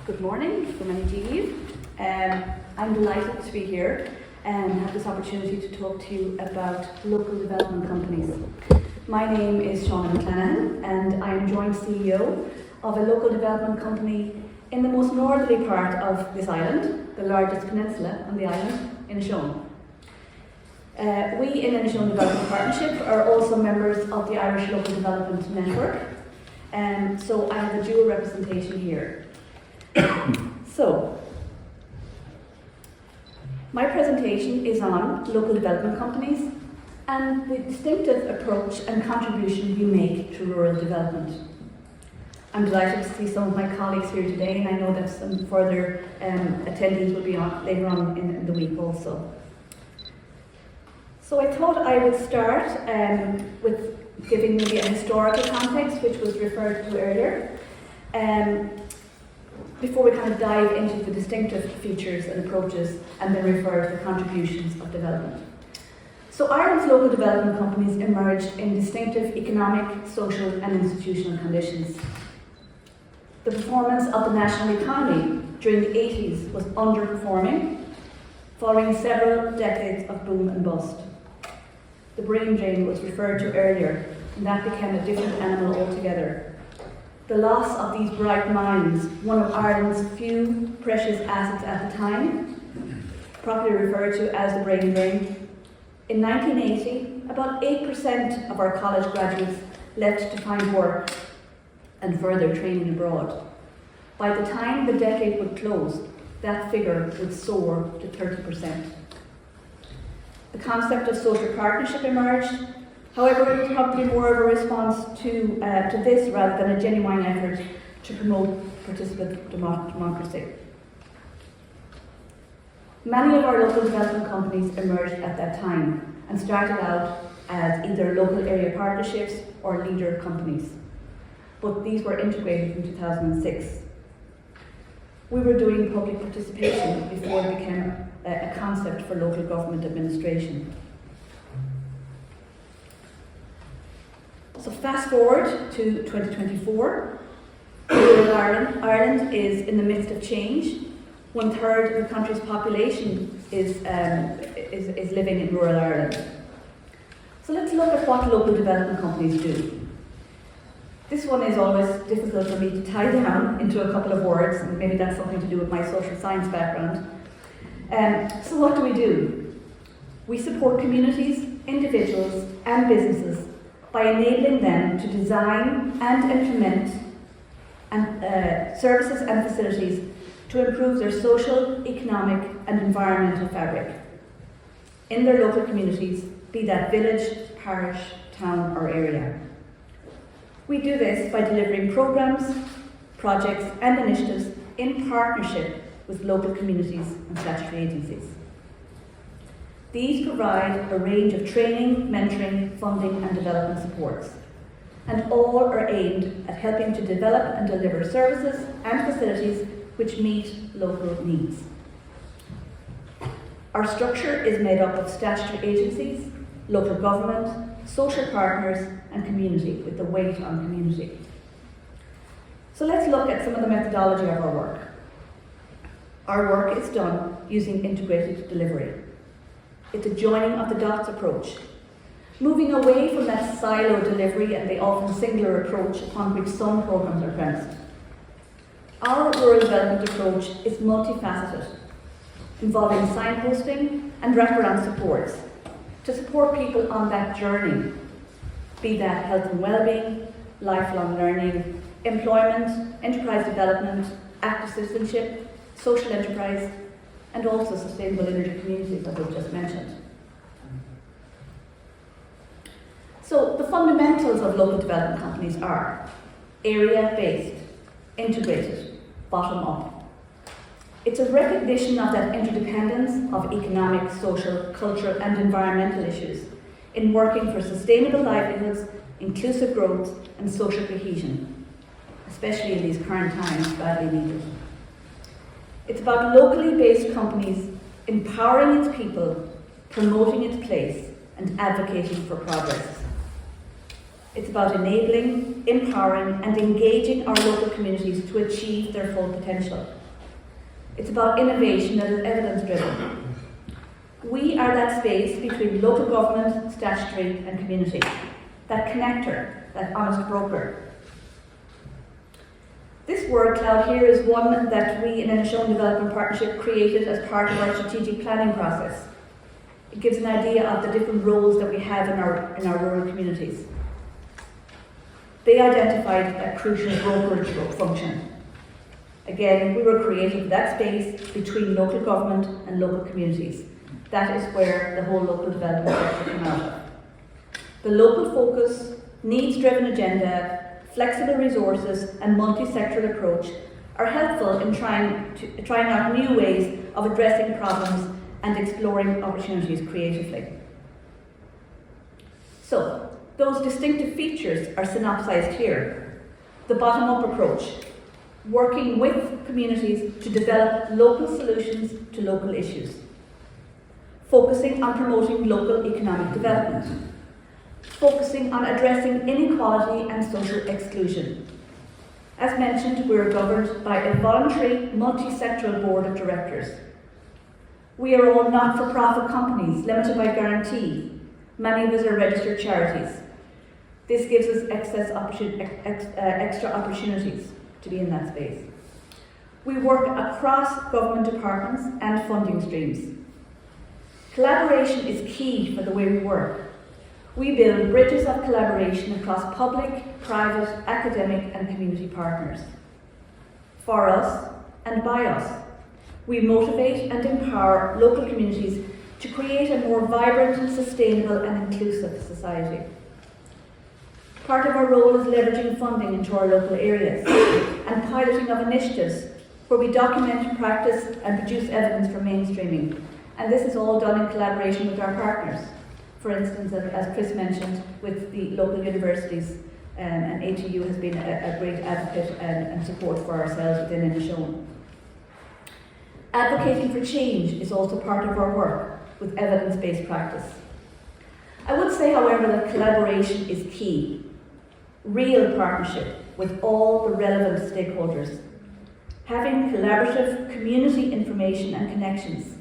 Good morning from NGE. I'm delighted to be here and have this opportunity to talk to you about local development companies. My name is Shauna McClenaghan and I am joint CEO of a local development company in the most northerly part of this island, the largest peninsula on the island, Inishowen. We in Inishowen Development Partnership are also members of the Irish Local Development Network, so I have a dual representation here. So, my presentation is on local development companies and the distinctive approach and contribution we make to rural development. I'm delighted to see some of my colleagues here today, and I know that some further attendees will be on later on in the week also. So I thought I would start with giving maybe a historical context, which was referred to earlier, before we kind of dive into the distinctive features and approaches and then refer to the contributions of development. So Ireland's local development companies emerged in distinctive economic, social and institutional conditions. The performance of the national economy during the 80s was underperforming, following several decades of boom and bust. The brain drain was referred to earlier, and that became a different animal altogether. The loss of these bright minds, one of Ireland's few precious assets at the time, properly referred to as the brain drain. In 1980, about 8% of our college graduates left to find work and further training abroad. By the time the decade would close, that figure would soar to 30%. The concept of social partnership emerged. However, it was probably more of a response to this rather than a genuine effort to promote participant democracy. Many of our local development companies emerged at that time and started out as either local area partnerships or leader companies, but these were integrated in 2006. We were doing public participation before it became a concept for local government administration. So fast forward to 2024, rural Ireland is in the midst of change. 1/3 of the country's population is living in rural Ireland. So let's look at what local development companies do. This one is always difficult for me to tie down into a couple of words, and maybe that's something to do with my social science background. So what do? We support communities, individuals and businesses by enabling them to design and implement services and facilities to improve their social, economic and environmental fabric in their local communities, be that village, parish, town or area. We do this by delivering programs, projects and initiatives in partnership with local communities and statutory agencies. These provide a range of training, mentoring, funding and development supports, and all are aimed at helping to develop and deliver services and facilities which meet local needs. Our structure is made up of statutory agencies, local government, social partners and community, with the weight on community. So let's look at some of the methodology of our work. Our work is done using integrated delivery. It's a joining of the dots approach, moving away from that silo delivery and the often singular approach upon which some programs are premised. Our rural development approach is multifaceted, involving signposting and wraparound supports to support people on that journey, be that health and well-being, lifelong learning, employment, enterprise development, active citizenship, social enterprise, and also sustainable energy communities, as I've just mentioned. So the fundamentals of local development companies are area-based, integrated, bottom-up. It's a recognition of that interdependence of economic, social, cultural and environmental issues in working for sustainable livelihoods, inclusive growth and social cohesion, especially in these current times badly needed. It's about locally based companies empowering its people, promoting its place and advocating for progress. It's about enabling, empowering and engaging our local communities to achieve their full potential. It's about innovation that is evidence-driven. We are that space between local government, statutory and community, that connector, that honest broker. This word cloud here is one that we in Inishowen Development Partnership created as part of our strategic planning process. It gives an idea of the different roles that we have in our rural communities. They identified a crucial brokerage function. Again, we were creating that space between local government and local communities. That is where the whole local development sector came out of. The local focus, needs-driven agenda, flexible resources and multi-sectoral approach are helpful in trying out new ways of addressing problems and exploring opportunities creatively. So, those distinctive features are synopsized here. The bottom-up approach, working with communities to develop local solutions to local issues. Focusing on promoting local economic development. Focusing on addressing inequality and social exclusion. As mentioned, we are governed by a voluntary, multi-sectoral board of directors. We are all not-for-profit companies, limited by guarantee. Many of us are registered charities. This gives us extra opportunities to be in that space. We work across government departments and funding streams. Collaboration is key for the way we work. We build bridges of collaboration across public, private, academic and community partners. For us and by us, we motivate and empower local communities to create a more vibrant, sustainable and inclusive society. Part of our role is leveraging funding into our local areas and piloting of initiatives where we document practice and produce evidence for mainstreaming. And this is all done in collaboration with our partners. For instance, as Chris mentioned, with the local universities, and ATU has been a great advocate and support for ourselves within Inishowen. Advocating for change is also part of our work with evidence-based practice. I would say, however, that collaboration is key. Real partnership with all the relevant stakeholders. Having collaborative community information and connections,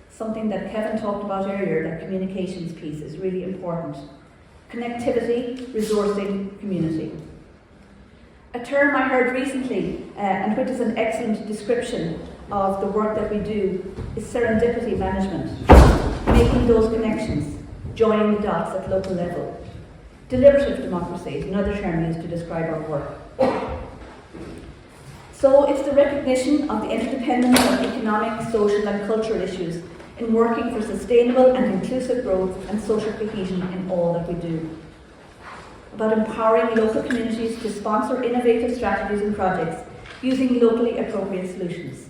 something that Kevin talked about earlier, that communications piece is really important. Connectivity, resourcing, community. A term I heard recently, and which is an excellent description of the work that we do, is serendipity management. Making those connections, joining the dots at local level. Deliberative democracy is another term used to describe our work. So it's the recognition of the interdependence of economic, social and cultural issues in working for sustainable and inclusive growth and social cohesion in all that we do. About empowering local communities to sponsor innovative strategies and projects using locally appropriate solutions.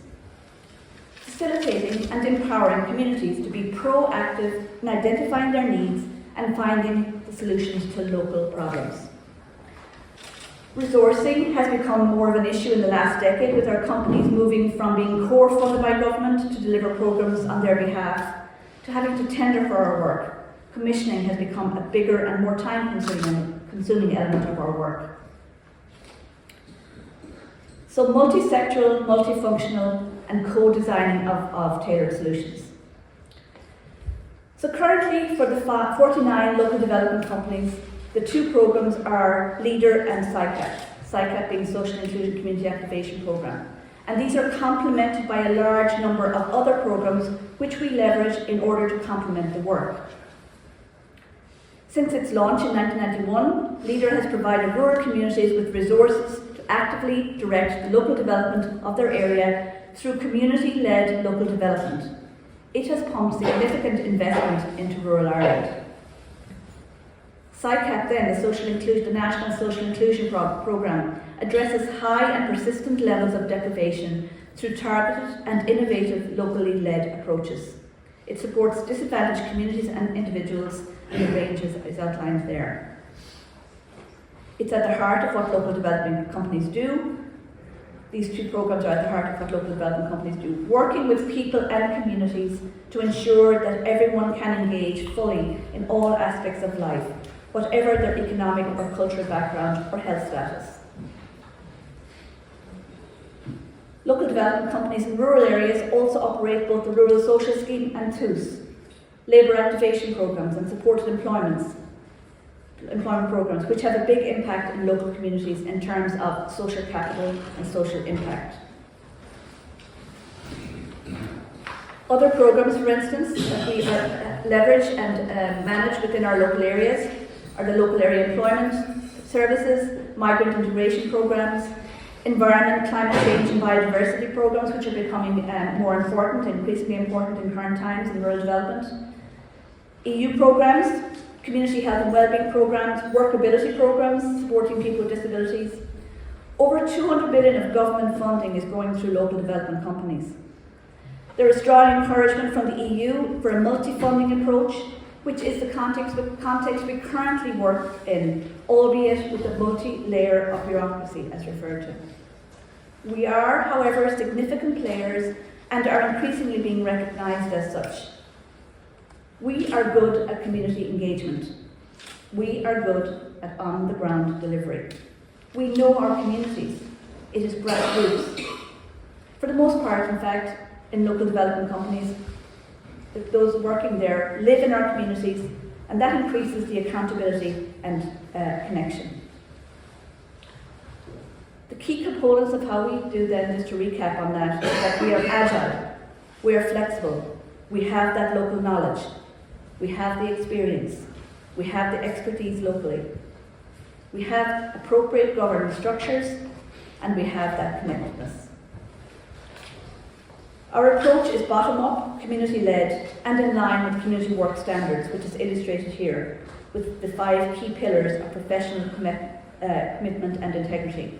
Facilitating and empowering communities to be proactive in identifying their needs and finding the solutions to local problems. Resourcing has become more of an issue in the last decade, with our companies moving from being core funded by government to deliver programmes on their behalf to having to tender for our work. Commissioning has become a bigger and more time-consuming element of our work. So multi-sectoral, multifunctional and co-designing of tailored solutions. So currently, for the 49 local development companies, the two programmes are LEADER and SICAP being Social Inclusion Community Activation Programme. And these are complemented by a large number of other programmes which we leverage in order to complement the work. Since its launch in 1991, LEADER has provided rural communities with resources to actively direct the local development of their area through community-led local development. It has pumped significant investment into rural Ireland. SICAP then, the National Social Inclusion Programme, addresses high and persistent levels of deprivation through targeted and innovative locally led approaches. It supports disadvantaged communities and individuals, and the range is outlined there. It's at the heart of what local development companies do. These two programmes are at the heart of what local development companies do, working with people and communities to ensure that everyone can engage fully in all aspects of life, whatever their economic or cultural background or health status. Local development companies in rural areas also operate both the Rural Social Scheme and TUS, labour activation programmes and supported employment programmes, which have a big impact in local communities in terms of social capital and social impact. Other programmes, for instance, that we leverage and manage within our local areas are the local area employment services, migrant integration programmes, environment, climate change and biodiversity programmes, which are becoming more important, increasingly important in current times in rural development, EU programmes, community health and wellbeing programmes, workability programmes supporting people with disabilities. Over 200 billion of government funding is going through local development companies. There is strong encouragement from the EU for a multi-funding approach, which is the context we currently work in, albeit with a multi-layer of bureaucracy, as referred to. We are, however, significant players and are increasingly being recognised as such. We are good at community engagement. We are good at on-the-ground delivery. We know our communities. It is grassroots. For the most part, in fact, in local development companies, those working there live in our communities, and that increases the accountability and connection. The key components of how we do then, just to recap on that, is that we are agile, we are flexible, we have that local knowledge, we have the experience, we have the expertise locally, we have appropriate governance structures, and we have that connectedness. Our approach is bottom-up, community-led, and in line with community work standards, which is illustrated here, with the 5 key pillars of professional commitment and integrity.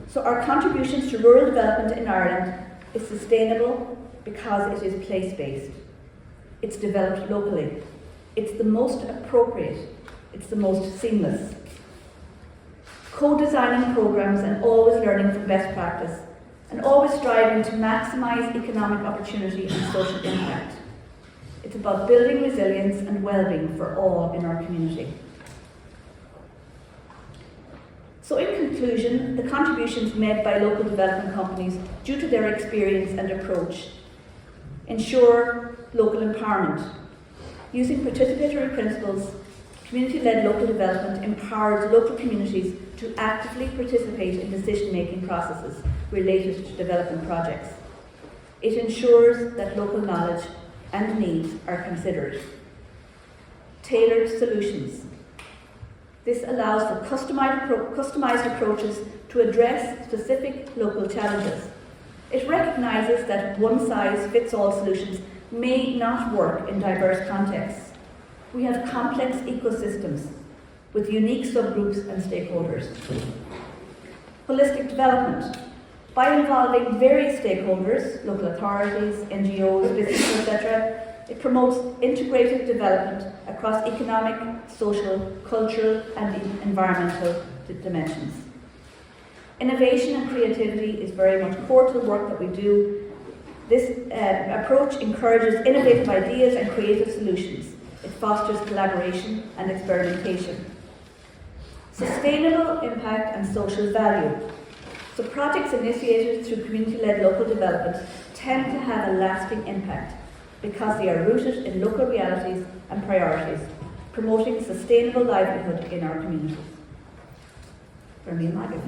So our contributions to rural development in Ireland is sustainable because it is place-based. It's developed locally. It's the most appropriate. It's the most seamless. Co-designing programmes and always learning from best practice, and always striving to maximise economic opportunity and social impact. It's about building resilience and well-being for all in our community. So in conclusion, the contributions made by local development companies, due to their experience and approach, ensure local empowerment. Using participatory principles, community-led local development empowers local communities to actively participate in decision-making processes related to development projects. It ensures that local knowledge and needs are considered. Tailored solutions. This allows for customized approaches to address specific local challenges. It recognises that one-size-fits-all solutions may not work in diverse contexts. We have complex ecosystems with unique subgroups and stakeholders. Holistic development. By involving various stakeholders, local authorities, NGOs, businesses, etc., it promotes integrated development across economic, social, cultural, and environmental dimensions. Innovation and creativity is very much core to the work that we do. This approach encourages innovative ideas and creative solutions. It fosters collaboration and experimentation. Sustainable impact and social value. So projects initiated through community-led local development tend to have a lasting impact because they are rooted in local realities and priorities, promoting sustainable livelihood in our communities. For me, Maggie.